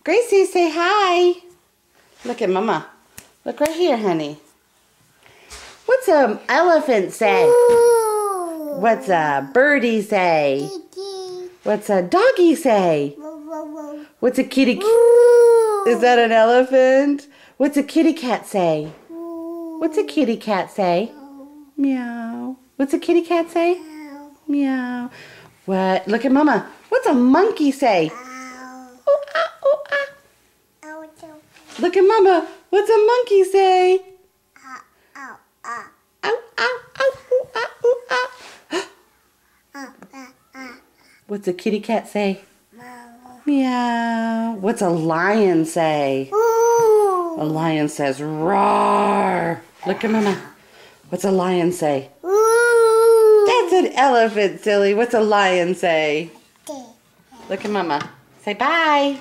Gracie, say hi. Look at Mama. Look right here, honey. What's an elephant say? Ooh. What's a birdie say? What's a doggy say? What's a kitty? Is that an elephant? What's a kitty cat say? What's a kitty cat say? Meow. What's a kitty cat say? Meow. What? Look at Mama. What's a monkey say? Ooh, ah, ooh, ah. Look at Mama. What's a monkey say? Ow, ow, ow, ooh, ah, ooh, ah. What's a kitty cat say? Meow. What's a lion say? Ooh. A lion says roar. Look at Mama. What's a lion say? Ooh. That's an elephant, silly. What's a lion say? Look at Mama. Say bye.